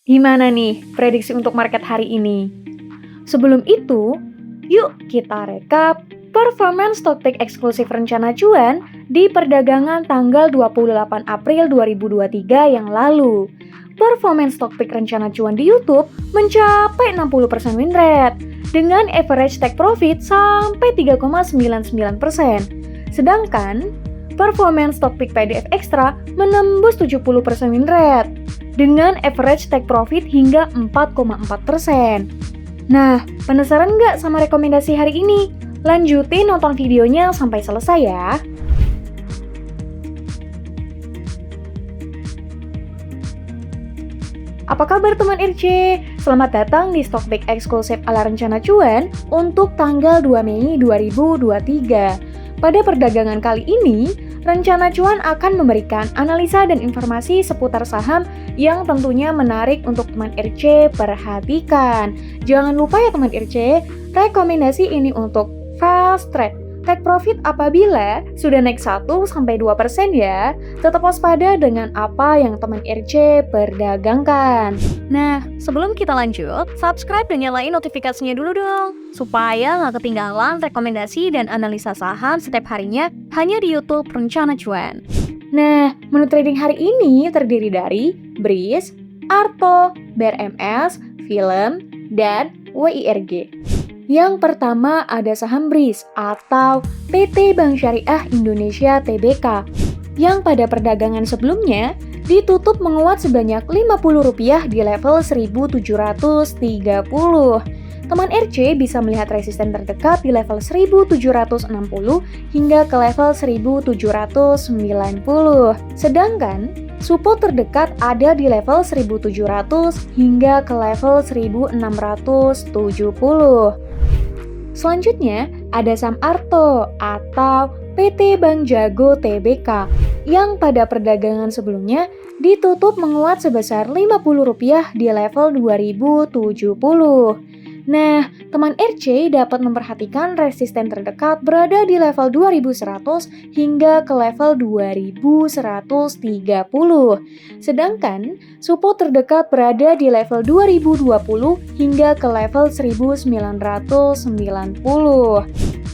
Gimana nih prediksi untuk market hari ini? Sebelum itu, yuk kita rekap performance stock pick eksklusif rencana cuan di perdagangan tanggal 28 April 2023 yang lalu. Performance stock pick rencana cuan di YouTube mencapai 60% win rate dengan average take profit sampai 3,99%. Sedangkan performance stock pick PDF Extra menembus 70% win rate dengan average take profit hingga 4,4%. Nah, penasaran nggak sama rekomendasi hari ini? Lanjutin nonton videonya sampai selesai ya. Apa kabar teman RC? Selamat datang di Stockpick eksklusif ala rencana cuan untuk tanggal 2 Mei 2023. Pada perdagangan kali ini, rencana cuan akan memberikan analisa dan informasi seputar saham yang tentunya menarik untuk teman RC perhatikan. Jangan lupa ya teman RC, rekomendasi ini untuk fast trade. Take profit apabila sudah naik 1-2% ya. Tetap waspada dengan apa yang teman RC perdagangkan. Nah, sebelum kita lanjut, subscribe dan nyalain notifikasinya dulu dong, supaya nggak ketinggalan rekomendasi dan analisa saham setiap harinya hanya di YouTube Rencana Cuan. Nah, menu trading hari ini terdiri dari BRIS, Arto, BRMS, Film, dan WIRG. Yang pertama ada saham BRIS atau PT Bank Syariah Indonesia Tbk yang pada perdagangan sebelumnya ditutup menguat sebanyak Rp50 di level 1.730. Teman RC bisa melihat resisten terdekat di level 1.760 hingga ke level 1.790. Sedangkan support terdekat ada di level 1.700 hingga ke level 1.670. Selanjutnya, ada saham Arto atau PT Bank Jago Tbk yang pada perdagangan sebelumnya ditutup menguat sebesar Rp50 di level 2070. Nah, teman RC dapat memperhatikan resisten terdekat berada di level 2100 hingga ke level 2130. Sedangkan support terdekat berada di level 2020 hingga ke level 1990.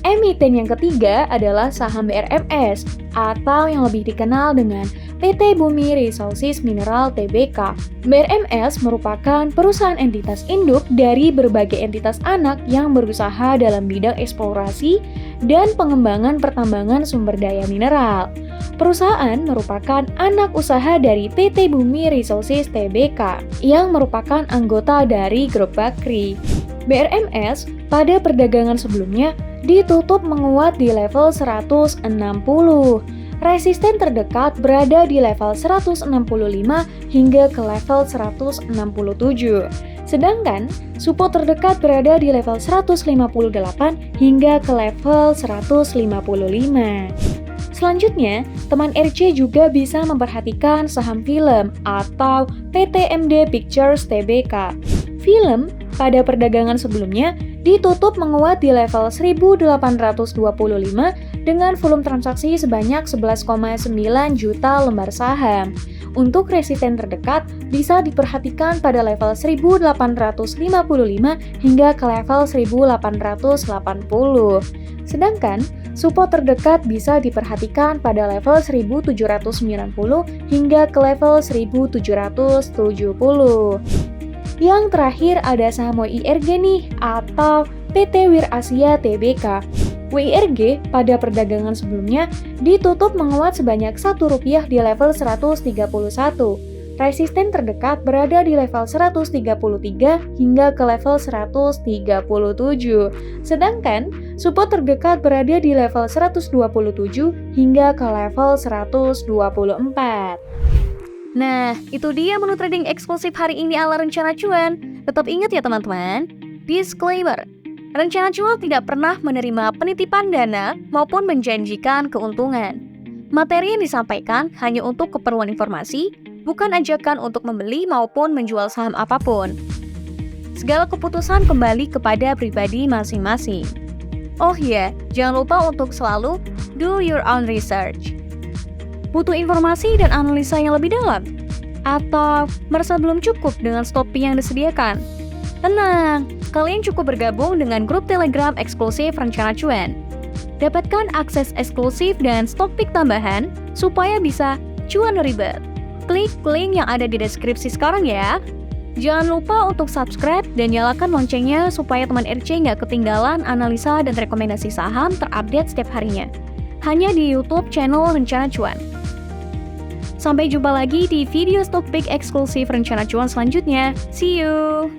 Emiten yang ketiga adalah saham BRMS atau yang lebih dikenal dengan PT Bumi Resources Mineral Tbk. BRMS merupakan perusahaan entitas induk dari berbagai entitas anak yang berusaha dalam bidang eksplorasi dan pengembangan pertambangan sumber daya mineral. Perusahaan merupakan anak usaha dari PT Bumi Resources Tbk yang merupakan anggota dari Grup Bakri. BRMS pada perdagangan sebelumnya ditutup menguat di level 160. Resisten terdekat berada di level 165 hingga ke level 167. Sedangkan support terdekat berada di level 158 hingga ke level 155. Selanjutnya, teman RC juga bisa memperhatikan saham Film atau PT MD Pictures Tbk. Film pada perdagangan sebelumnya ditutup menguat di level 1825 dengan volume transaksi sebanyak 11,9 juta lembar saham. Untuk resisten terdekat bisa diperhatikan pada level 1855 hingga ke level 1880. Sedangkan support terdekat bisa diperhatikan pada level 1790 hingga ke level 1770. Yang terakhir ada saham WIRG nih atau PT Wir Asia Tbk. WIRG pada perdagangan sebelumnya ditutup menguat sebanyak Rp1 di level 131. Resisten terdekat berada di level 133 hingga ke level 137. Sedangkan support terdekat berada di level 127 hingga ke level 124. Nah, itu dia menu trading eksklusif hari ini ala Rencana Cuan. Tetap ingat ya teman-teman, disclaimer, Rencana Cuan tidak pernah menerima penitipan dana maupun menjanjikan keuntungan. Materi yang disampaikan hanya untuk keperluan informasi, bukan ajakan untuk membeli maupun menjual saham apapun. Segala keputusan kembali kepada pribadi masing-masing. Oh iya, jangan lupa untuk selalu do your own research. Butuh informasi dan analisa yang lebih dalam? Atau merasa belum cukup dengan stopping yang disediakan? Tenang, kalian cukup bergabung dengan grup Telegram eksklusif Rencana Cuan. Dapatkan akses eksklusif dan stok pick tambahan supaya bisa cuan ribet. Klik link yang ada di deskripsi sekarang ya. Jangan lupa untuk subscribe dan nyalakan loncengnya supaya teman RC nggak ketinggalan analisa dan rekomendasi saham terupdate setiap harinya. Hanya di YouTube channel Rencana Cuan. Sampai jumpa lagi di video stock pick eksklusif Rencana Cuan selanjutnya. See you!